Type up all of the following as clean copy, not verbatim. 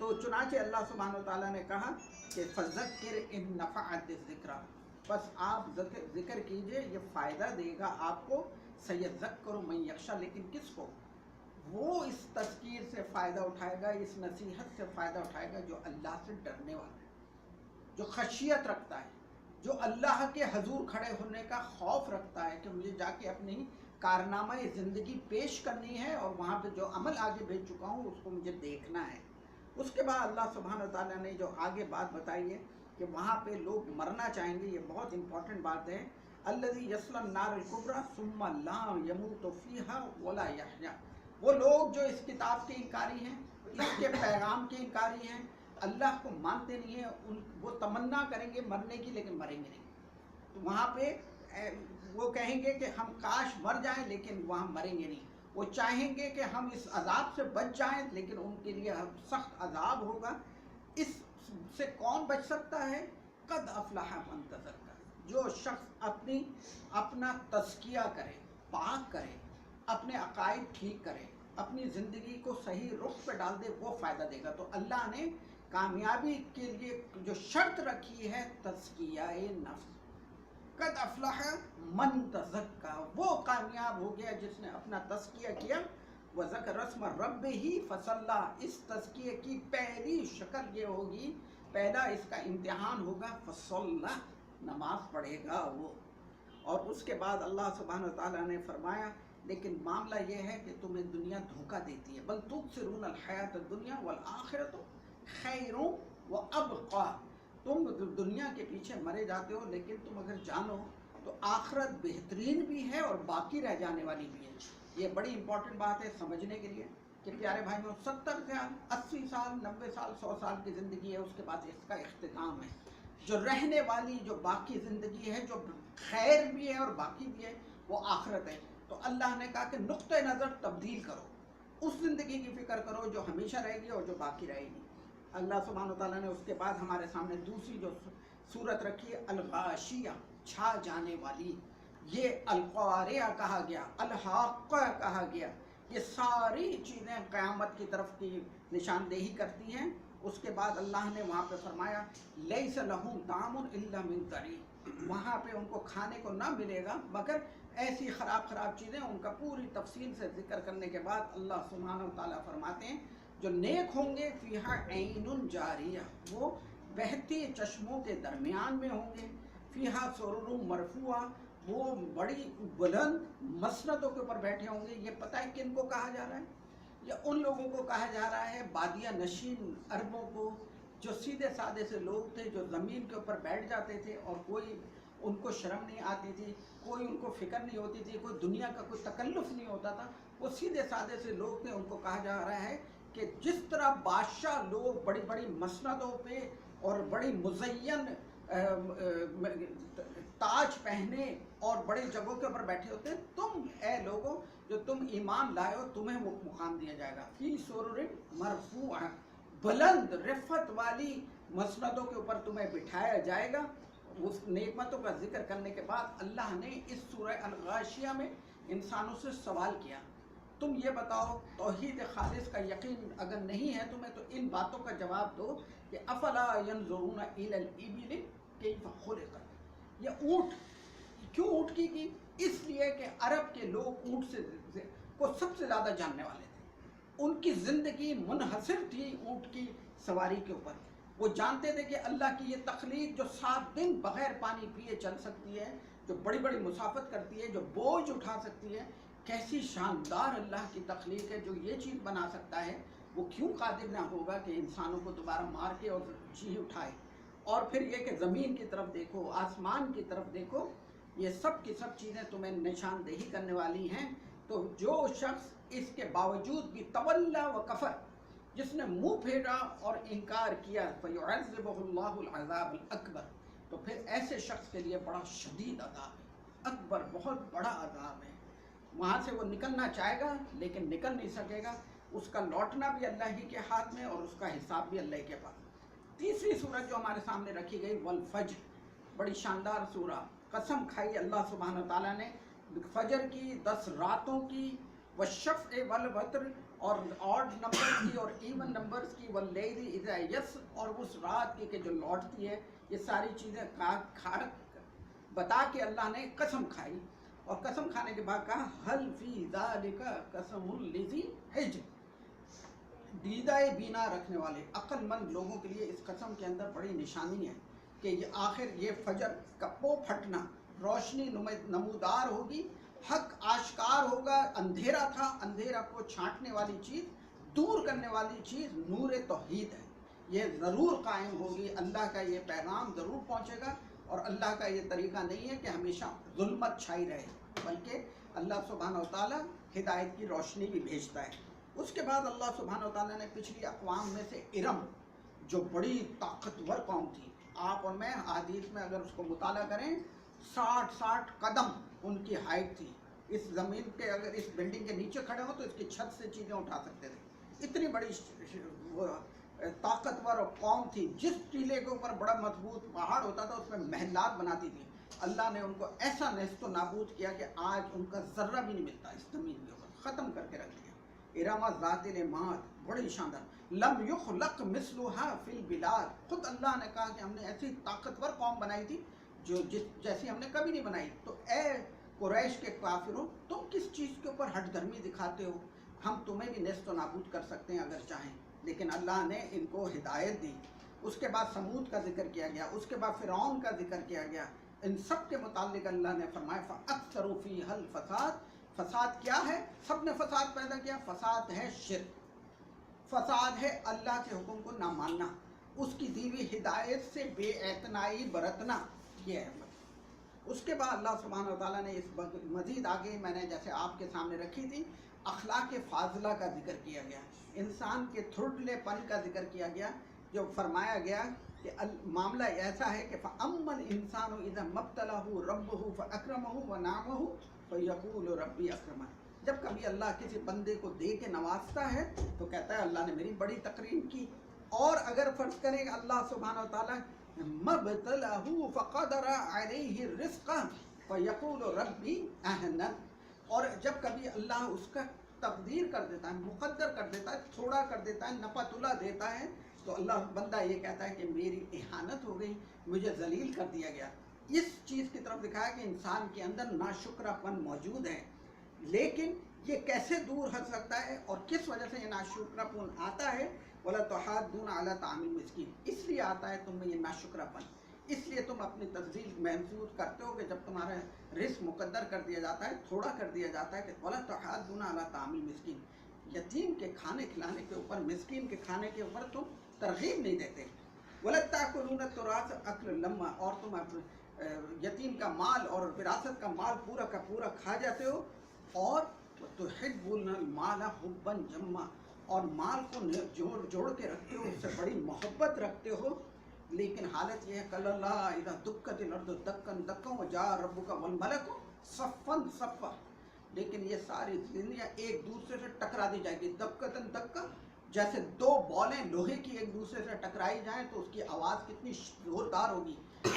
تو چنانچہ اللہ سبحانہ و تعالیٰ نے کہا کہ فذکر ان نفعت الذکریٰ، بس آپ ذکر کیجئے، یہ فائدہ دے گا آپ کو، سیذکر من یخشی، لیکن کس کو؟ وہ اس تذکیر سے فائدہ اٹھائے گا، اس نصیحت سے فائدہ اٹھائے گا جو اللہ سے ڈرنے والا ہے، جو خشیت رکھتا ہے، جو اللہ کے حضور کھڑے ہونے کا خوف رکھتا ہے کہ مجھے جا کے اپنی کارنامہ زندگی پیش کرنی ہے اور وہاں پہ جو عمل آگے بھیج چکا ہوں اس کو مجھے دیکھنا ہے۔ اس کے بعد اللہ سبحانہ تعالیٰ نے جو آگے بات بتائی ہے کہ وہاں پہ لوگ مرنا چاہیں گے، یہ بہت امپورٹنٹ بات ہے، الذی یصلی النار الکبریٰ ثم لا یموت فیہا ولا یحیا، وہ لوگ جو اس کتاب کے انکاری ہیں، اس کے پیغام کے انکاری ہیں، اللہ کو مانتے نہیں ہیں، وہ تمنا کریں گے مرنے کی لیکن مریں گے نہیں، تو وہاں پہ وہ کہیں گے کہ ہم کاش مر جائیں لیکن وہاں مریں گے نہیں، وہ چاہیں گے کہ ہم اس عذاب سے بچ جائیں لیکن ان کے لیے سخت عذاب ہوگا۔ اس سے کون بچ سکتا ہے؟ قد افلح من تزکا، جو شخص اپنا تزکیہ کرے، پاک کرے، اپنے عقائد ٹھیک کرے، اپنی زندگی کو صحیح رخ پہ ڈال دے، وہ فائدہ دے گا۔ تو اللہ نے کامیابی کے لیے جو شرط رکھی ہے تزکیہ نفس، قد افلح من تزکا، وہ کامیاب ہو گیا جس نے اپنا تزکیہ کیا، وذکر اسم ربہ فصلی، اس تزکیے کی پہلی شکل یہ ہوگی، پہلا اس کا امتحان ہوگا، فصلی، نماز پڑھے گا وہ۔ اور اس کے بعد اللہ سبحانہ وتعالیٰ نے فرمایا لیکن معاملہ یہ ہے کہ تمہیں دنیا دھوکہ دیتی ہے، بل تؤثرون الحیاۃ الدنیا والآخرۃ خیر وابقی، تم دنیا کے پیچھے مرے جاتے ہو لیکن تم اگر جانو تو آخرت بہترین بھی ہے اور باقی رہ جانے والی بھی ہے۔ یہ بڑی امپورٹنٹ بات ہے سمجھنے کے لیے کہ پیارے بھائیوں، 70 سال، 80 سال، 90 سال، 100 سال کی زندگی ہے، اس کے بعد اس کا اختتام ہے۔ جو رہنے والی جو باقی زندگی ہے، جو خیر بھی ہے اور باقی بھی ہے، وہ آخرت ہے۔ تو اللہ نے کہا کہ نقطہ نظر تبدیل کرو، اس زندگی کی فکر کرو جو ہمیشہ رہے گی اور جو باقی رہے گی۔ اللہ سبحانہ وتعالیٰ نے اس کے بعد ہمارے سامنے دوسری جو صورت رکھی ہے، الغاشیہ، چھا جانے والی، یہ القاریہ کہا گیا، الحاقہ کہا گیا، یہ ساری چیزیں قیامت کی طرف کی نشاندہی کرتی ہیں۔ اس کے بعد اللہ نے وہاں پہ فرمایا لیس لہم طعام الا من ضریع، وہاں پہ ان کو کھانے کو نہ ملے گا مگر ایسی خراب چیزیں، ان کا پوری تفصیل سے ذکر کرنے کے بعد اللہ سبحانہ وتعالیٰ فرماتے ہیں جو نیک ہوں گے فیہا عین جاریہ، وہ بہتی چشموں کے درمیان میں ہوں گے، فیہا سرر مرفوعہ، وہ بڑی بلند مسندوں کے اوپر بیٹھے ہوں گے۔ یہ پتہ ہے کن کو کہا جا رہا ہے؟ یہ ان لوگوں کو کہا جا رہا ہے، بادیہ نشین عربوں کو، جو سیدھے سادے سے لوگ تھے، جو زمین کے اوپر بیٹھ جاتے تھے اور کوئی ان کو شرم نہیں آتی تھی، کوئی ان کو فکر نہیں ہوتی تھی، کوئی دنیا کا کوئی تکلف نہیں ہوتا تھا، وہ سیدھے سادے سے لوگ تھے۔ ان کو کہا جا رہا ہے کہ جس طرح بادشاہ لوگ بڑی بڑی مسندوں پہ اور بڑی مزین تاج پہنے اور بڑی جگہوں کے اوپر بیٹھے ہوتے ہیں، تم اے لوگوں جو تم ایمان لائے ہو، تمہیں وہ مقام دیا جائے گا، فی سرر مرفوعہ، بلند رفعت والی مسندوں کے اوپر تمہیں بٹھایا جائے گا۔ اس نعمتوں کا ذکر کرنے کے بعد اللہ نے اس سورہ الغاشیہ میں انسانوں سے سوال کیا، تم یہ بتاؤ توحید خالص کا یقین اگر نہیں ہے تمہیں تو ان باتوں کا جواب دو کہ افلا ینظرون الی الابل کیف خلقت، یہ اونٹ کیوں اونٹ کی اس لیے کہ عرب کے لوگ اونٹ سے کو سب سے زیادہ جاننے والے تھے، ان کی زندگی منحصر تھی اونٹ کی سواری کے اوپر۔ وہ جانتے تھے کہ اللہ کی یہ تخلیق جو 7 دن بغیر پانی پیے چل سکتی ہے، جو بڑی بڑی مسافت کرتی ہے، جو بوجھ اٹھا سکتی ہے، کیسی شاندار اللہ کی تخلیق ہے، جو یہ چیز بنا سکتا ہے وہ کیوں قادر نہ ہوگا کہ انسانوں کو دوبارہ مار کے اور جی اٹھائے۔ اور پھر یہ کہ زمین کی طرف دیکھو، آسمان کی طرف دیکھو، یہ سب کی سب چیزیں تمہیں نشاندہی کرنے والی ہیں۔ تو جو شخص اس کے باوجود بھی تولا و کفر، جس نے منہ پھیرا اور انکار کیا، فَيُعَذِّبُهُ اللَّهُ الْعَذَابَ الْأَكْبَرَ، تو پھر ایسے شخص کے لیے بڑا شدید عذاب ہے، اکبر، بہت بڑا عذاب ہے۔ وہاں سے وہ نکلنا چاہے گا لیکن نکل نہیں سکے گا، اس کا لوٹنا بھی اللہ ہی کے ہاتھ میں اور اس کا حساب بھی اللہ کے پاس۔ تیسری سورت جو ہمارے سامنے رکھی گئی والفجر، بڑی شاندار سورہ، قسم کھائی اللہ سبحانہ تعالیٰ نے فجر کی، 10 راتوں کی، والشفع والوتر، اور آڈ نمبرز کی اور ایون نمبرز کی، واللیل اذا یس، اور اس رات کی کہ جو لوٹتی ہے، یہ ساری چیزیں کھا بتا کے اللہ نے قسم کھائی، اور قسم کھانے کے بعد کہا حل فی ذالک قسم لذی حجر، دیدہ بینا رکھنے والے عقل مند لوگوں کے لیے اس قسم کے اندر بڑی نشانی ہے کہ یہ آخر یہ فجر کا پو پھٹنا، روشنی نمودار ہوگی، حق آشکار ہوگا، اندھیرا تھا، اندھیرا کو چھانٹنے والی چیز، دور کرنے والی چیز نور توحید ہے، یہ ضرور قائم ہوگی، اللہ کا یہ پیغام ضرور پہنچے گا، اور اللہ کا یہ طریقہ نہیں ہے کہ ہمیشہ ظلمت چھائی رہے، بلکہ اللہ سبحانہ و تعالیٰ ہدایت کی روشنی بھی بھیجتا ہے۔ اس کے بعد اللہ سبحانہ و تعالیٰ نے پچھلی اقوام میں سے ارم، جو بڑی طاقتور قوم تھی، آپ اور میں حدیث میں اگر اس کو مطالعہ کریں 60 قدم ان کی ہائٹ تھی، اس زمین کے اگر اس بلڈنگ کے نیچے کھڑے ہوں تو اس کی چھت سے چیزیں اٹھا سکتے تھے، اتنی بڑی طاقتور قوم تھی، جس ٹیلے کے اوپر بڑا مضبوط پہاڑ ہوتا تھا اس میں محلات بناتی تھی، اللہ نے ان کو ایسا نیست و نابود کیا کہ آج ان کا ذرہ بھی نہیں ملتا اس زمین کے اوپر، ختم کر کے رکھ دیا۔ ارم ذات العماد، بڑی شاندار، لم یخلق مثلها فی البلاد، خود اللہ نے کہا کہ ہم نے ایسی طاقتور قوم بنائی تھی جو جیسی ہم نے کبھی نہیں بنائی، تو اے قریش کے کافروں، تم کس چیز کے اوپر ہٹ دھرمی دکھاتے ہو، ہم تمہیں بھی نیست و نابود کر سکتے ہیں اگر چاہیں، لیکن اللہ نے ان کو ہدایت دی۔ اس کے بعد سمود کا ذکر کیا گیا، اس کے بعد فرعون کا ذکر کیا گیا، ان سب کے متعلق اللہ نے فرمایا فَأَكْثَرُوا فِيهَا الْفَسَادَ، فساد کیا ہے؟ سب نے فساد پیدا کیا، فساد ہے شرک، فساد ہے اللہ کے حکم کو نہ ماننا، اس کی دی ہوئی ہدایت سے بے اعتنائی برتنا، یہ ہے۔ اس کے بعد اللہ سبحانہ و تعالیٰ نے اس مزید آگے میں نے جیسے آپ کے سامنے رکھی تھی، اخلاق فاضلہ کا ذکر کیا گیا، انسان کے تھرڈلے پن کا ذکر کیا گیا، جو فرمایا گیا کہ معاملہ ایسا ہے کہ فَأَمَّا الْإِنسَانُ إِذَا مَا ابْتَلَاهُ رَبُّهُ فَأَكْرَمَهُ وَنَعَمَهُ فَيَقُولُ رَبِّي أَكْرَمَنِ، جب کبھی اللہ کسی بندے کو دے کے نوازتا ہے تو کہتا ہے اللہ نے میری بڑی تکریم کی، اور اگر فرض کریں کہ اللہ سبحانہ و تعالیٰ مَا ابْتَلَاهُ فَقَدَرَ عَلَيْهِ رِزْقَهُ فَيَقُولُ رَبِّي أَهَانَنِ، اور جب کبھی اللہ اس کا تقدیر کر دیتا ہے، مقدر کر دیتا ہے، تھوڑا کر دیتا ہے، نپا تلا دیتا ہے، تو اللہ بندہ یہ کہتا ہے کہ میری اہانت ہو گئی، مجھے ذلیل کر دیا گیا۔ اس چیز کی طرف دکھایا کہ انسان کے اندر ناشکرہ پن موجود ہے، لیکن یہ کیسے دور ہٹ سکتا ہے اور کس وجہ سے یہ ناشکرہ پن آتا ہے؟ وَلَا تُحَاضُّونَ عَلَىٰ طَعَامِ الْمِسْكِينِ، اس لیے آتا ہے تم میں یہ ناشکرہ پن، اس لیے تم اپنی تفضیل محسوس کرتے ہو کہ جب تمہارا رزق مقدر کر دیا جاتا ہے، تھوڑا کر دیا جاتا ہے، کہ وَلَا تُحَاضُّونَ عَلَىٰ طَعَامِ الْمِسْكِينِ، یتیم کے کھانے کھلانے کے اوپر، مسکین کے کھانے کے اوپر تم ترغیب نہیں دیتے، وَلَا تَأْكُلُونَ التُّرَاثَ أَكْلًا لَمًّا، اور تم یتیم کا مال اور وراثت کا مال پورا کا پورا کھا جاتے ہو، اور تُحِبُّونَ الْمَالَ حُبًّا جَمًّا، اور مال کو جوڑ کے رکھتے ہو، اس سے بڑی محبت رکھتے ہو، لیکن حالت یہ ہے کَلَّا اِذَا دُکَّتِ الْأَرْضُ دَکًّا دَکًّا وَجَاءَ رَبُّكَ وَالْمَلَكُ صَفًّا صَفًّا، لیکن یہ ساری دنیا ایک دوسرے سے ٹکرا دی جائے گی، دَکَّةً دَکًّا، جیسے دو بالیں لوہے کی ایک دوسرے سے ٹکرائی جائیں تو اس کی آواز کتنی زوردار ہوگی،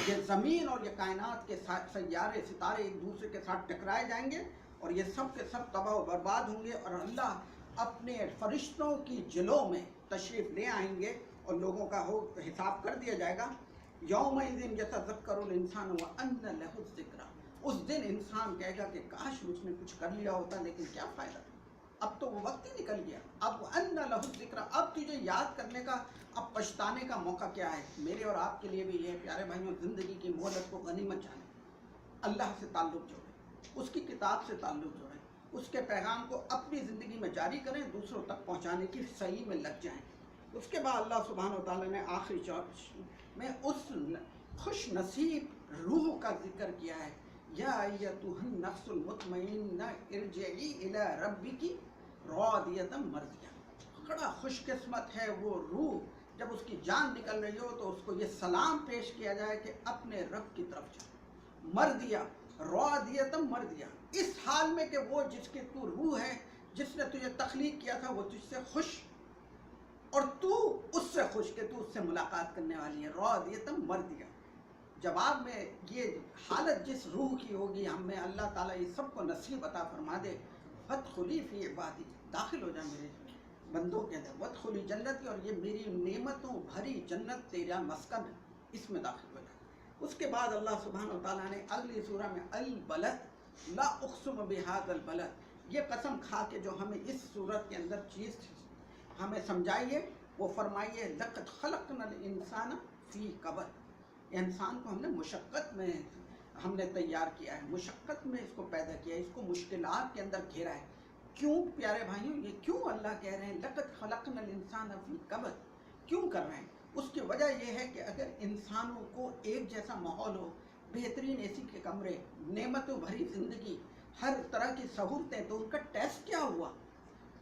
یہ زمین اور یہ کائنات کے سیارے ستارے ایک دوسرے کے ساتھ ٹکرائے جائیں گے اور یہ سب کے سب تباہ و برباد ہوں گے، اور اللہ اپنے فرشتوں کی جلوں میں تشریف لے آئیں گے اور لوگوں کا حساب کر دیا جائے گا۔ یومئذ یتذکر الانسان وانى له الذکریٰ، اس دن انسان کہے گا کہ کاش مجھ نے کچھ کر لیا ہوتا، لیکن کیا فائدہ، اب تو وہ وقت ہی نکل گیا، اب وَأَنَّ لَهُ الذِّكْرَىٰ، اب تجھے یاد کرنے کا، اب پچھتانے کا موقع کیا ہے؟ میرے اور آپ کے لیے بھی یہ پیارے بھائیوں، زندگی کی مہلت کو غنیمت جانیں، اللہ سے تعلق جوڑیں، اس کی کتاب سے تعلق جوڑیں، اس کے پیغام کو اپنی زندگی میں جاری کریں، دوسروں تک پہنچانے کی صحیح میں لگ جائیں۔ اس کے بعد اللہ سبحانہ و تعالیٰ نے آخری چوپڑ میں اس خوش نصیب روح کا ذکر کیا ہے، یا ایتھا النفس المطمئنہ ارجعی الی ربک راضیۃ مرضیہ، بڑا خوش قسمت ہے وہ روح جب اس کی جان نکل رہی ہو تو اس کو یہ سلام پیش کیا جائے کہ اپنے رب کی طرف جاؤ، مرضیہ، راضیۃ مرضیہ، اس حال میں کہ وہ جس کی تو روح ہے، جس نے تجھے تخلیق کیا تھا، وہ تجھ سے خوش، اور تو اس سے خوش کہ تو اس سے ملاقات کرنے والی ہے، راضیۃ مرضیہ۔ جواب میں یہ حالت جس روح کی ہوگی، ہم میں اللہ تعالیٰ یہ سب کو نصیب عطا فرما دے، فَادْخُلِی فِی عِبَادِی، داخل ہو جائے بندوں کے اندر وادخلی جنتی، اور یہ میری نعمتوں بھری جنت تیرا مسکن ہے، اس میں داخل ہو جائے۔ اس کے بعد اللہ سبحانہ و تعالیٰ نے اگلی سورہ میں البلد لا اقسم بہذا البلد، یہ قسم کھا کے جو ہمیں اس صورت کے اندر چیز ہمیں سمجھائیے، وہ فرمائیے لقد خلقنا الانسان فی کبد، انسان کو ہم نے مشقت میں ہم نے تیار کیا ہے، مشقت میں اس کو پیدا کیا ہے، اس کو مشکلات کے اندر گھیرا ہے۔ کیوں پیارے بھائیوں، یہ کیوں اللہ کہہ رہے ہیں لقد خلقنا الانسان فی کبد، کیوں کر رہے ہیں؟ اس کی وجہ یہ ہے کہ اگر انسانوں کو ایک جیسا ماحول ہو، بہترین اے سی کے کمرے، نعمتوں بھری زندگی، ہر طرح کی سہولتیں، تو ان کا ٹیسٹ کیا ہوا؟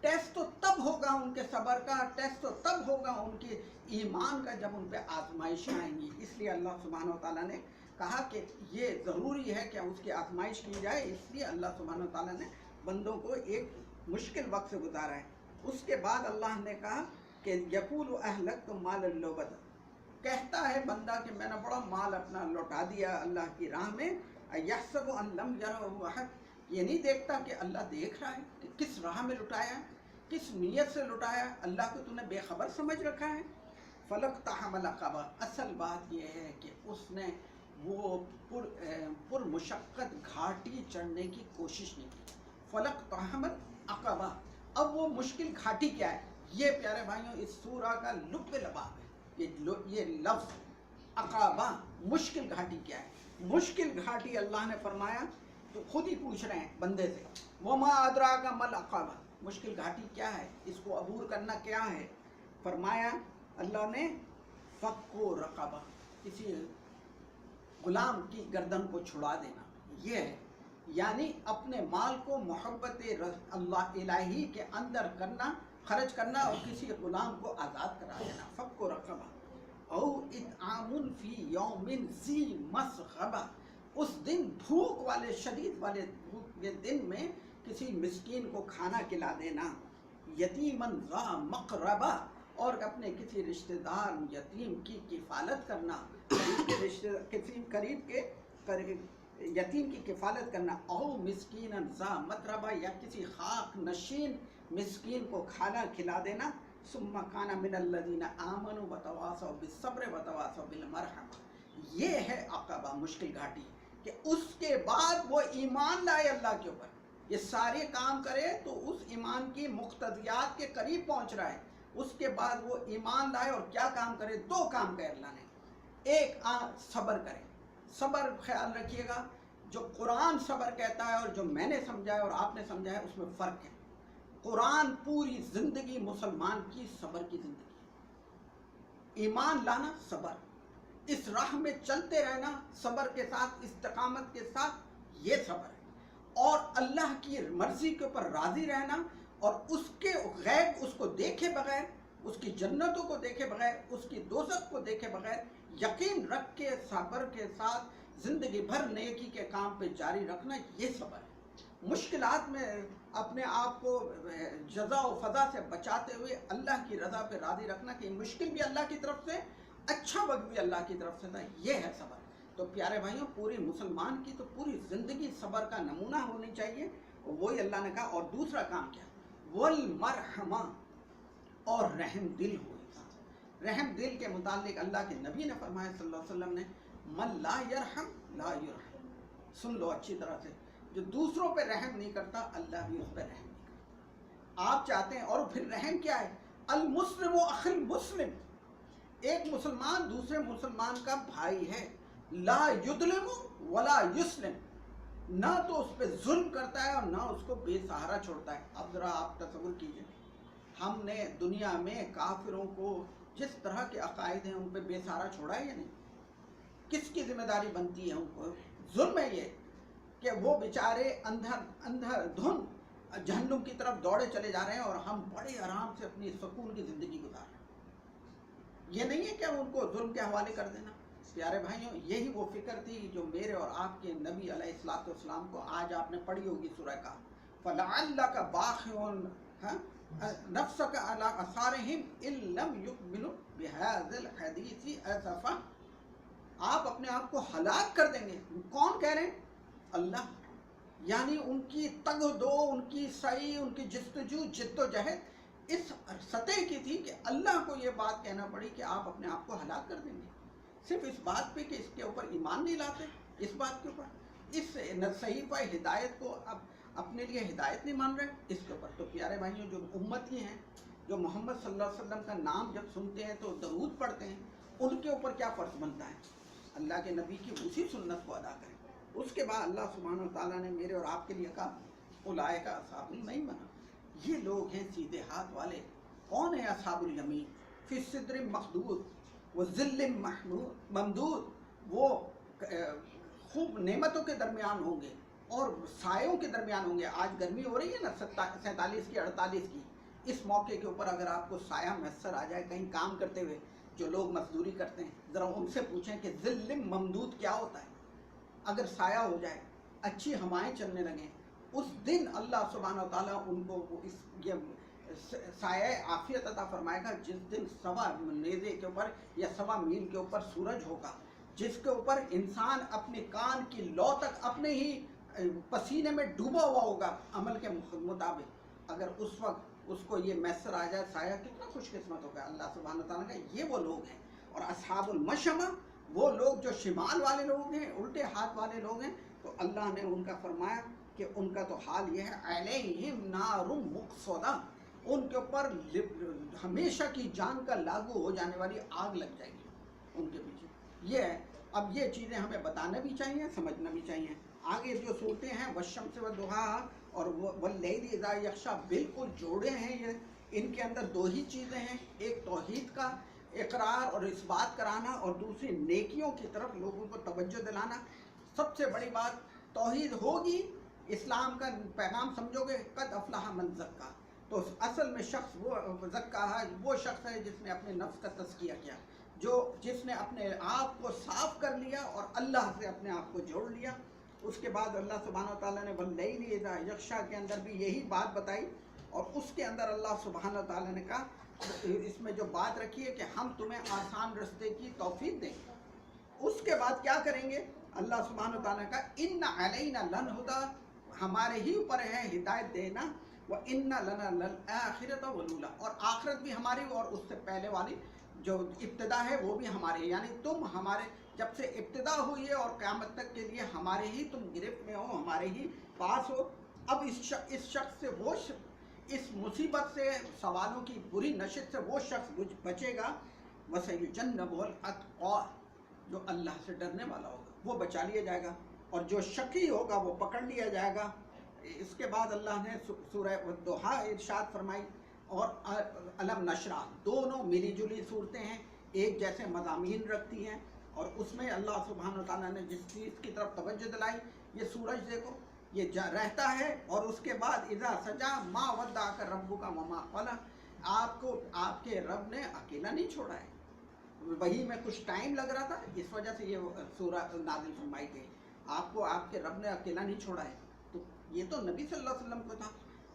ٹیسٹ تو تب ہوگا ان کے صبر کا، ٹیسٹ تو تب ہوگا ان کے ایمان کا، جب ان پہ آزمائشیں آئیں گی۔ اس لیے اللہ سبحانہ و تعالیٰ نے کہا کہ یہ ضروری ہے کہ اس کی آزمائش کی جائے، اس لیے اللہ سبحانہ و تعالیٰ نے بندوں کو ایک مشکل وقت سے گزارا ہے۔ اس کے بعد اللہ نے کہا کہ یقول اہلکت مالا لبدا، کہتا ہے بندہ کہ میں نے بڑا مال اپنا لوٹا دیا اللہ کی راہ میں، یحسب ان لم یرہ احد، یہ نہیں دیکھتا کہ اللہ دیکھ رہا ہے کہ کس راہ میں لٹایا ہے، کس نیت سے لٹایا، اللہ کو تو نے بے خبر سمجھ رکھا ہے۔ فلقتحم العقبہ، اصل بات یہ ہے کہ اس نے وہ پر مشقت گھاٹی چڑھنے کی کوشش نہیں کی۔ فلقتحم العقبہ، اب وہ مشکل گھاٹی کیا ہے؟ یہ پیارے بھائیوں اس سورہ کا لب لباب ہے، یہ لفظ عقبہ، مشکل گھاٹی کیا ہے؟ مشکل گھاٹی اللہ نے فرمایا تو خود ہی پوچھ رہے ہیں بندے سے، وما ادراک ما العقبہ، مشکل گھاٹی کیا ہے، اس کو عبور کرنا کیا ہے؟ فرمایا اللہ نے فک رقبہ، کسی غلام کی گردن کو چھڑا دینا، یہ ہے، یعنی اپنے مال کو محبت اللہ الہی کے اندر کرنا، خرچ کرنا، اور کسی غلام کو آزاد کرا دینا، فک رقبہ۔ او اطعام فی یوم ذی مسغبہ، اس دن بھوک والے، شدید والے بھوک کے دن میں کسی مسکین کو کھانا کھلا دینا، یتیمن ذا مقربہ، اور اپنے کسی رشتہ دار یتیم کی کفالت کرنا، قریب کے یتیم کی کفالت کرنا، او مسکینن ذا متربہ، یا کسی خاک نشین مسکین کو کھانا کھلا دینا، ثم کان من الذین آمنوا وتواصوا بالصبر وتواصوا بالمرحمہ، یہ ہے عقبہ، مشکل گھاٹی، کہ اس کے بعد وہ ایمان لائے اللہ کے اوپر، یہ سارے کام کرے تو اس ایمان کی مقتضیات کے قریب پہنچ رہا ہے، اس کے بعد وہ ایمان لائے اور کیا کام کرے؟ دو کام کہے اللہ نے، ایک صبر کرے، صبر خیال رکھیے گا، جو قرآن صبر کہتا ہے اور جو میں نے سمجھا ہے اور آپ نے سمجھا ہے اس میں فرق ہے۔ قرآن پوری زندگی مسلمان کی صبر کی زندگی، ایمان لانا صبر، اس راہ میں چلتے رہنا صبر کے ساتھ، استقامت کے ساتھ، یہ صبر ہے، اور اللہ کی مرضی کے اوپر راضی رہنا، اور اس کے غیب اس کو دیکھے بغیر، اس کی جنتوں کو دیکھے بغیر، اس کی دوزخ کو دیکھے بغیر یقین رکھ کے صبر کے ساتھ زندگی بھر نیکی کے کام پہ جاری رکھنا، یہ صبر ہے۔ مشکلات میں اپنے آپ کو جزا و فضا سے بچاتے ہوئے اللہ کی رضا پہ راضی رکھنا کہ مشکل بھی اللہ کی طرف سے، اچھا وقت بھی اللہ کی طرف سے تھا، یہ ہے صبر۔ تو پیارے بھائیوں، پوری مسلمان کی تو پوری زندگی صبر کا نمونہ ہونی چاہیے، وہی اللہ نے کہا۔ اور دوسرا کام کیا؟ والمرحمہ، اور رحم دل ہو انسان۔ رحم دل کے متعلق اللہ کے نبی نے فرمایا صلی اللہ علیہ وسلم نے، من لا یرحم لا یرحم، سن لو اچھی طرح سے، جو دوسروں پہ رحم نہیں کرتا اللہ بھی اس پہ رحم نہیں کرتا۔ آپ چاہتے ہیں، اور پھر رحم کیا ہے؟ المسلم اخی المسلم، ایک مسلمان دوسرے مسلمان کا بھائی ہے، لا یظلم ولا یسلم، نہ تو اس پہ ظلم کرتا ہے اور نہ اس کو بے سہارا چھوڑتا ہے۔ اب ذرا آپ تصور کیجئے، ہم نے دنیا میں کافروں کو جس طرح کے عقائد ہیں ان پہ بے سہارا چھوڑا ہے یا نہیں؟ کس کی ذمہ داری بنتی ہے ان کو؟ ظلم ہے یہ کہ وہ بیچارے اندھر دھن جہنم کی طرف دوڑے چلے جا رہے ہیں اور ہم بڑے آرام سے اپنی سکون کی زندگی گزار رہے ہیں۔ یہ نہیں ہے کہ ان کو ظلم کے حوالے کر دینا۔ پیارے بھائیوں، یہی وہ فکر تھی جو میرے اور آپ کے نبی علیہ الصلوۃ والسلام کو، آج آپ نے پڑھی ہوگی سورہ کا، فَلَعَلَّكَ بَاخِعٌ نَفْسَكَ عَلَىٰ آثَارِهِمْ إِن لَّمْ يُؤْمِنُوا بِهَٰذَا الْحَدِيثِ أَسَفًا، آپ اپنے آپ کو ہلاک کر دیں گے۔ کون کہہ رہے ہیں؟ اللہ، یعنی ان کی تگ دو، ان کی سعی، ان کی جستجو، جد و جہد اس سطح کی تھی کہ اللہ کو یہ بات کہنا پڑی کہ آپ اپنے آپ کو ہلاک کر دیں گے، صرف اس بات پہ کہ اس کے اوپر ایمان نہیں لاتے، اس بات کے اوپر، اس صحیفہ ہدایت کو اب اپنے لیے ہدایت نہیں مان رہے اس کے اوپر۔ تو پیارے بھائیوں، جو امتی ہیں، جو محمد صلی اللہ علیہ وسلم کا نام جب سنتے ہیں تو درود پڑھتے ہیں، ان کے اوپر کیا فرض بنتا ہے؟ اللہ کے نبی کی اسی سنت کو ادا کریں۔ اس کے بعد اللہ سبحانہ وتعالیٰ نے میرے اور آپ کے لیے کہا اولئک اصحاب المیمنہ، یہ لوگ ہیں سیدھے ہاتھ والے۔ کون ہے اصحاب الیمین؟ فی صدر مخدود و ظل ممدود، وہ خوب نعمتوں کے درمیان ہوں گے اور سایوں کے درمیان ہوں گے۔ آج گرمی ہو رہی ہے نا 47 کی 48 کی، اس موقع کے اوپر اگر آپ کو سایہ میسر آ جائے کہیں کام کرتے ہوئے، جو لوگ مزدوری کرتے ہیں، ذرا ان سے پوچھیں کہ ظل ممدود کیا ہوتا ہے۔ اگر سایہ ہو جائے، اچھی ہوائیں چلنے لگیں، اس دن اللہ سبحانہ وتعالیٰ ان کو یہ سایہ عافیت عطا فرمائے گا، جس دن 1.25 نیزے کے اوپر یا 1.25 میل کے اوپر سورج ہوگا، جس کے اوپر انسان اپنے کان کی لو تک اپنے ہی پسینے میں ڈوبا ہوا ہوگا عمل کے مطابق۔ اگر اس وقت اس کو یہ میسر آ جائے سایہ، کتنا خوش قسمت ہوگا۔ اللہ سبحانہ وتعالیٰ کا یہ وہ لوگ ہیں۔ اور اصحاب المشأمہ، وہ لوگ جو شمال والے لوگ ہیں، الٹے ہاتھ والے لوگ ہیں، تو اللہ نے ان کا فرمایا کہ ان کا تو حال یہ ہے، علیہم نار مؤصدہ، ان کے اوپر ہمیشہ کی جان کا لاگو ہو جانے والی آگ لگ جائے گی ان کے پیچھے۔ یہ ہے۔ اب یہ چیزیں ہمیں بتانا بھی چاہیے، سمجھنا بھی چاہیے۔ آگے جو صورتیں ہیں والشمس والضحیٰ اور واللیل اذا یغشیٰ، بالکل جوڑے ہیں یہ، ان کے اندر دو ہی چیزیں ہیں، ایک توحید کا اقرار اور اس بات کرانا، اور دوسری نیکیوں کی طرف لوگوں کو توجہ دلانا۔ سب سے بڑی بات، توحید ہوگی، اسلام کا پیغام سمجھو گے، قد افلح من زکا، تو اصل میں شخص وہ زکا ہے، وہ شخص ہے جس نے اپنے نفس کا تزکیہ کیا، جس نے اپنے آپ کو صاف کر لیا اور اللہ سے اپنے آپ کو جوڑ لیا۔ اس کے بعد اللہ سبحانہ وتعالیٰ نے واللیل اذا یغشیٰ کے اندر بھی یہی بات بتائی، اور اس کے اندر اللہ سبحانہ وتعالیٰ نے کہا، اس میں جو بات رکھی ہے کہ ہم تمہیں آسان رستے کی توفیق دیں گے۔ اس کے بعد کیا کریں گے؟ اللہ سبحانہ وتعالیٰ کا ان علینا للہدی، ہمارے ہی اوپر ہے ہدایت دینا، وَإِنَّ لَنَا لَلْآخِرَةَ وَالْأُولَىٰ، اور آخرت بھی ہماری اور اس سے پہلے والی جو ابتدا ہے وہ بھی ہماری، یعنی تم ہمارے جب سے ابتدا ہوئی ہے اور قیامت تک کے لیے ہمارے ہی تم گرفت میں ہو، ہمارے ہی پاس ہو۔ اب اس شخص سے اس مصیبت سے، سوالوں کی بری نشت سے وہ شخص بچے گا، وَسَيُجَنَّبُهُ الْأَتْقَى، جو اللہ سے ڈرنے والا ہوگا وہ بچا لیا جائے گا، اور جو شقی ہوگا وہ پکڑ لیا جائے گا۔ اس کے بعد اللہ نے سورہ والضحیٰ ارشاد فرمائی اور الم نشرح، دونوں ملی جلی صورتیں ہیں، ایک جیسے مضامین رکھتی ہیں، اور اس میں اللہ سبحانہ وتعالیٰ نے جس چیز کی طرف توجہ دلائی، یہ سورج دیکھو یہ رہتا ہے، اور اس کے بعد اذا سجا ما ودعک ربک وما قلی، آپ کو آپ کے رب نے اکیلا نہیں چھوڑا ہے۔ وہی میں کچھ ٹائم لگ رہا تھا، اس وجہ سے یہ سورہ نازل فرمائی گئی، آپ کو آپ کے رب نے اکیلا نہیں چھوڑا ہے۔ تو یہ تو نبی صلی اللہ علیہ وسلم کو تھا۔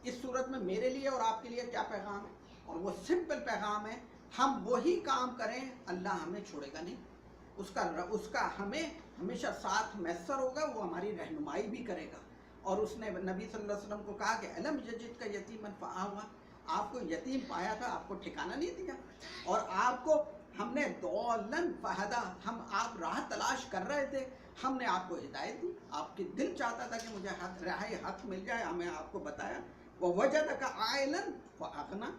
اس صورت میں میرے لیے اور آپ کے لیے کیا پیغام ہے؟ اور وہ سمپل پیغام ہے، ہم وہی کام کریں، اللہ ہمیں چھوڑے گا نہیں، اس کا ہمیں ہمیشہ ساتھ میسر ہوگا، وہ ہماری رہنمائی بھی کرے گا۔ اور اس نے نبی صلی اللہ علیہ وسلم کو کہا کہ الم یجدک یتیما فآویٰ، آپ کو یتیم پایا تھا، آپ کو ٹھکانہ نہیں دیا، اور آپ کو ہم نے ضالا فہدیٰ، آپ راہ تلاش کر رہے تھے، ہم نے آپ کو ہدایت دی، آپ کے دل چاہتا تھا کہ مجھے راہ حق مل جائے، ہمیں آپ کو بتایا۔ ووجدک عائلا فاغنیٰ،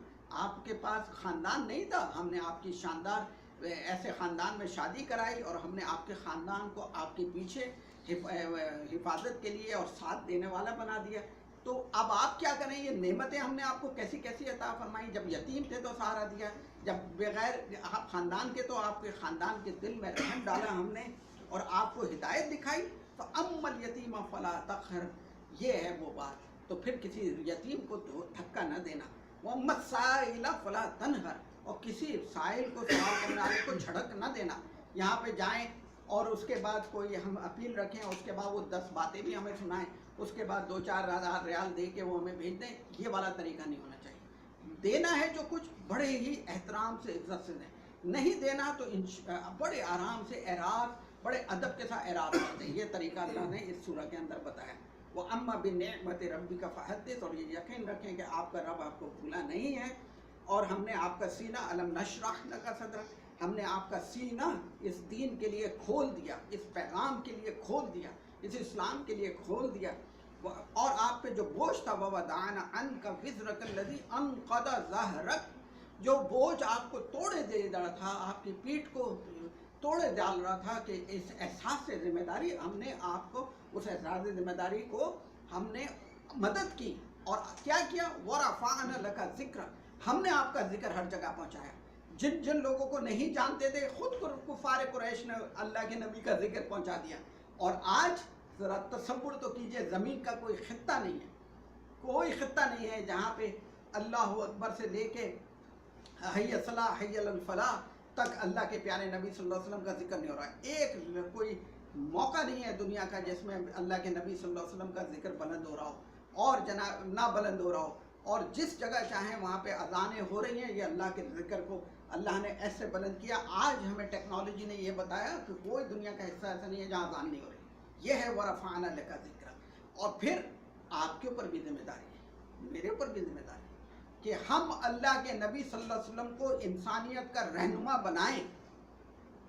آپ کے پاس خاندان نہیں تھا، ہم نے آپ کی شاندار ایسے خاندان میں شادی کرائی، اور ہم نے آپ کے خاندان کو آپ کے پیچھے حفاظت کے لیے اور ساتھ دینے والا بنا دیا۔ تو اب آپ کیا کریں؟ یہ نعمتیں ہم نے آپ کو کیسی کیسی عطا فرمائی، جب یتیم تھے تو سہارا دیا، جب بغیر آپ خاندان کے تو آپ کے خاندان کے دل میں رحم ڈالا ہم نے، اور آپ کو ہدایت دکھائی۔ فَأَمَّا الْيَتِيمَ فَلَا تَقْهَرْ، یہ ہے وہ بات۔ تو پھر کسی یتیم کو دھکا نہ دینا۔ وَأَمَّا السَّائِلَ فَلَا تَنْهَرْ، اور کسی سائل کو، سوال کرنے والے کو جھڑک نہ دینا۔ یہاں پہ جائیں اور اس کے بعد کوئی ہم اپیل رکھیں، اس کے بعد وہ 10 باتیں بھی ہمیں سنائیں، اس کے بعد 2-4 ہزار ریال دے کے وہ ہمیں بھیج دیں، یہ والا طریقہ نہیں ہونا چاہیے۔ دینا ہے جو کچھ بڑے ہی احترام سے، عزت سے دیں، نہیں دینا تو بڑے آرام سے اعراض، بڑے ادب کے ساتھ اعراض کر دیں۔ یہ طریقہ اللہ نے اس سورہ کے اندر بتایا۔ وَأَمَّا بِنِعْمَةِ رَبِّكَ فَحَدِّثْ، اور یہ یقین رکھیں کہ آپ کا رب آپ کو بھولا نہیں ہے، اور ہم نے آپ کا سینہ الم نشرح لک صدرک، ہم نے آپ کا سینہ اس دین کے لیے کھول دیا، اس پیغام کے لیے کھول دیا، اس اسلام کے لیے کھول دیا، اور آپ پہ جو بوجھ تھا ووضعنا عنک وزرک الذی انقض ظہرک، جو بوجھ آپ کو توڑے دے رہا تھا، آپ کی پیٹھ کو توڑے ڈال رہا تھا، کہ اس احساس سے ذمہ داری، ہم نے آپ کو اس احساس ذمہ داری کو ہم نے مدد کی، اور کیا کیا؟ وَرَفَعْنَا لَكَ ذِكْرَ، ہم نے آپ کا ذکر ہر جگہ پہنچایا۔ جن جن لوگوں کو نہیں جانتے تھے، خود کفار قریش نے اللہ کے نبی کا ذکر پہنچا دیا۔ اور آج ذرا تصور تو کیجئے، زمین کا کوئی خطہ نہیں ہے، کوئی خطہ نہیں ہے جہاں پہ اللہ اکبر سے لے کے حی الصلاح حی الفلاح تک اللہ کے پیارے نبی صلی اللہ علیہ وسلم کا ذکر نہیں ہو رہا ہے۔ ایک کوئی موقع نہیں ہے دنیا کا جس میں اللہ کے نبی صلی اللہ علیہ وسلم کا ذکر بلند ہو رہا ہو اور جناب نہ بلند ہو رہا ہو، اور جس جگہ چاہیں وہاں پہ اذانیں ہو رہی ہیں، یہ اللہ کے ذکر کو اللہ نے ایسے بلند کیا۔ آج ہمیں ٹیکنالوجی نے یہ بتایا کہ کوئی دنیا کا حصہ ایسا نہیں ہے جہاں اذان نہیں ہو رہی۔ یہ ہے وَرَفَعْنَا لَكَ ذِكْرَ۔ اور پھر آپ کے اوپر بھی ذمہ داری ہے، میرے اوپر بھی ذمہ داری ہے کہ ہم اللہ کے نبی صلی اللہ علیہ وسلم کو انسانیت کا رہنما بنائیں۔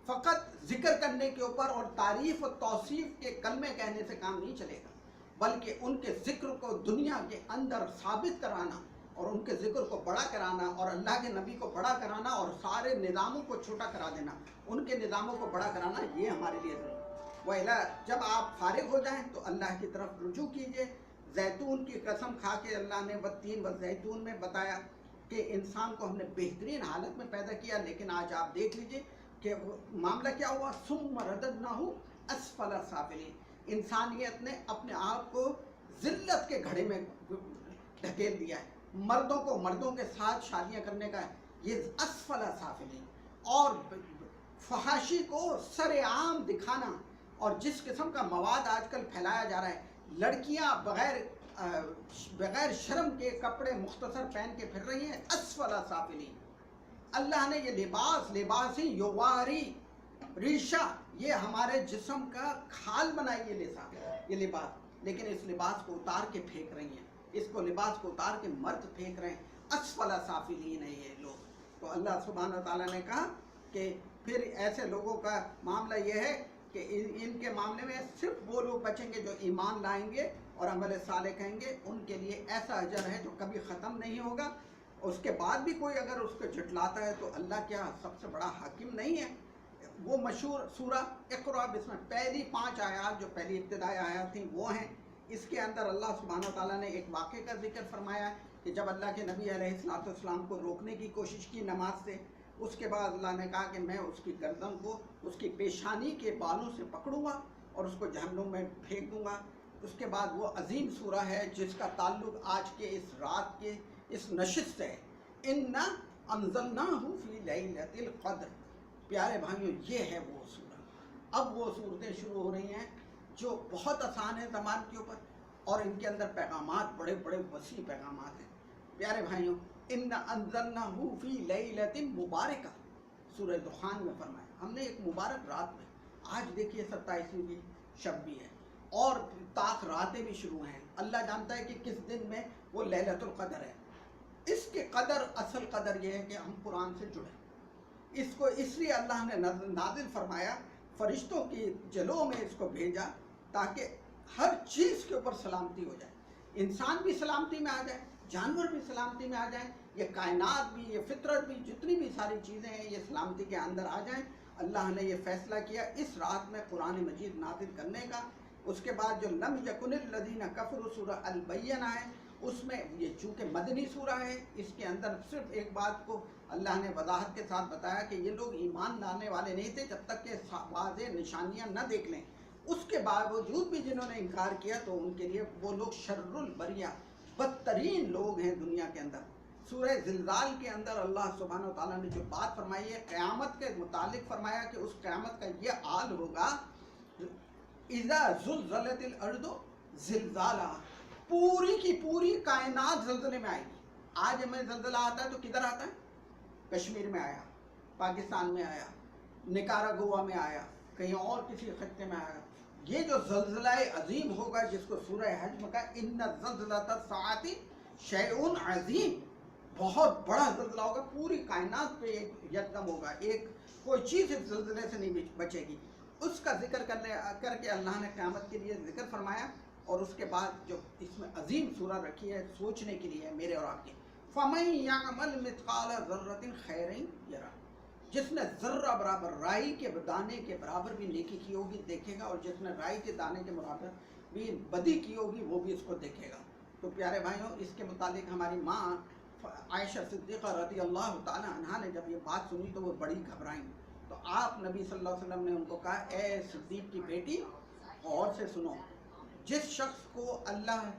فقط ذکر کرنے کے اوپر اور تعریف و توصیف کے کلمے کہنے سے کام نہیں چلے گا، بلکہ ان کے ذکر کو دنیا کے اندر ثابت کرانا، اور ان کے ذکر کو بڑا کرانا، اور اللہ کے نبی کو بڑا کرانا، اور سارے نظاموں کو چھوٹا کرا دینا، ان کے نظاموں کو بڑا کرانا، یہ ہمارے لیے ضروری ہے۔ وَإِلَا، جب آپ فارغ ہو جائیں تو اللہ کی طرف رجوع کیجئے۔ زیتون کی قسم کھا کے اللہ نے والتین والزیتون میں بتایا کہ انسان کو ہم نے بہترین حالت میں پیدا کیا، لیکن آج آپ دیکھ لیجئے کہ معاملہ کیا ہوا، ثم رددناہ اسفل سافلین، انسانیت نے اپنے آپ کو ذلت کے گھڑے میں ڈھکیل دیا ہے۔ مردوں کو مردوں کے ساتھ شادیاں کرنے کا یہ اسفل سافلین، اور فحاشی کو سر عام دکھانا، اور جس قسم کا مواد آج کل پھیلایا جا رہا ہے، لڑکیاں بغیر شرم کے کپڑے مختصر پہن کے پھر رہی ہیں، اسفل سافلین۔ اللہ نے یہ لباس یواری ریشہ، یہ ہمارے جسم کا کھال بنائی یہ لباس، لیکن اس لباس کو اتار کے پھینک رہی ہیں، اس کو لباس کو اتار کے مرد پھینک رہے ہیں، اسفل سافلین ہے یہ لوگ۔ تو اللہ سبحانہ وتعالیٰ نے کہا کہ پھر ایسے لوگوں کا معاملہ یہ ہے کہ ان کے معاملے میں صرف وہ لوگ بچیں گے جو ایمان لائیں گے اور عمل صالح کہیں گے، ان کے لیے ایسا اجر ہے جو کبھی ختم نہیں ہوگا۔ اس کے بعد بھی کوئی اگر اس کو جھٹلاتا ہے تو اللہ کیا سب سے بڑا حاکم نہیں ہے؟ وہ مشہور سورہ اقرا، بسم اللہ، پہلی 5 آیات جو پہلی ابتدائی آیات تھیں وہ ہیں۔ اس کے اندر اللہ سبحانہ وتعالیٰ نے ایک واقعے کا ذکر فرمایا کہ جب اللہ کے نبی علیہ السلام کو روکنے کی کوشش کی نماز سے، اس کے بعد اللہ نے کہا کہ میں اس کی گردن کو اس کی پیشانی کے بالوں سے پکڑوں گا اور اس کو جہنم میں پھینک دوں گا۔ اس کے بعد وہ عظیم سورہ ہے جس کا تعلق آج کے اس رات کے اس نشست سے ہے، اِنَّا أَنزَلْنَاهُ فِي لَيْلَةِ الْقَدْرِ۔ پیارے بھائیوں، یہ ہے وہ سورہ۔ اب وہ صورتیں شروع ہو رہی ہیں جو بہت آسان ہیں زبان کے اوپر، اور ان کے اندر پیغامات بڑے بڑے وسیع پیغامات ہیں۔ پیارے بھائیوں، اِنَّا أَنزَلْنَاهُ فِي لَيْلَةٍ مُبَارَكَةٍ، سورہ دخان میں فرمایا ہم نے ایک مبارک رات میں۔ آج دیکھیے 27ویں کی شب بھی ہے اور طاق راتیں بھی شروع ہیں۔ اللہ جانتا ہے کہ کس دن میں وہ لیلۃ القدر ہے۔ اس کے قدر، اصل قدر یہ ہے کہ ہم قرآن سے جڑیں۔ اس کو اس لیے اللہ نے نازل فرمایا، فرشتوں کی جلوں میں اس کو بھیجا تاکہ ہر چیز کے اوپر سلامتی ہو جائے، انسان بھی سلامتی میں آ جائے، جانور بھی سلامتی میں آ جائیں، یہ کائنات بھی، یہ فطرت بھی، جتنی بھی ساری چیزیں ہیں یہ سلامتی کے اندر آ جائیں۔ اللہ نے یہ فیصلہ کیا اس رات میں قرآن مجید نازل کرنے کا۔ اس کے بعد جو لم یکن الذین کفروا سورہ البینہ ہے، اس میں یہ چونکہ مدنی سورہ ہے، اس کے اندر صرف ایک بات کو اللہ نے وضاحت کے ساتھ بتایا کہ یہ لوگ ایمان لانے والے نہیں تھے جب تک کہ واضح نشانیاں نہ دیکھ لیں۔ اس کے باوجود بھی جنہوں نے انکار کیا تو ان کے لیے وہ لوگ شر البریہ، بدترین لوگ ہیں دنیا کے اندر۔ سورہ زلزال کے اندر اللہ سبحانہ و تعالیٰ نے جو بات فرمائی ہے قیامت کے متعلق، فرمایا کہ اس قیامت کا یہ حال ہوگا، اذا زلزلت الارض زلزالہا، پوری کی پوری کائنات زلزلے میں آئے گی۔ آج ہمیں زلزلہ آتا ہے تو کدھر آتا ہے؟ کشمیر میں آیا، پاکستان میں آیا، نکاراگوا میں آیا، کہیں اور کسی خطے میں آیا۔ یہ جو زلزلہ عظیم ہوگا جس کو سورہ حج میں کہا ان زلزلۃ الساعۃ شیء عظیم، بہت بڑا زلزلہ ہوگا، پوری کائنات پہ یکدم ہوگا، ایک کوئی چیز اس زلزلے سے نہیں بچے گی۔ اس کا ذکر کر کے اللہ نے قیامت کے لیے ذکر فرمایا، اور اس کے بعد جو اس میں عظیم سورہ رکھی ہے سوچنے کے لیے میرے اور آپ کے، فَمَن يَعْمَلْ مِثْقَالَ ذَرَّةٍ خَيْرًا يَرَهُ، جس نے ذرہ برابر، رائی کے دانے کے برابر بھی نیکی کی ہوگی دیکھے گا، اور جس نے رائی کے دانے کے برابر بھی بدی کی ہوگی وہ بھی اس کو دیکھے گا۔ تو پیارے بھائیوں، اس کے متعلق ہماری ماں عائشہ صدیقہ رضی اللہ تعالی عنہا نے جب یہ بات سنی تو وہ بڑی گھبرائیں، تو آپ نبی صلی اللہ علیہ وسلم نے ان کو کہا، اے صدیق کی بیٹی، غور سے سنو، جس شخص کو اللہ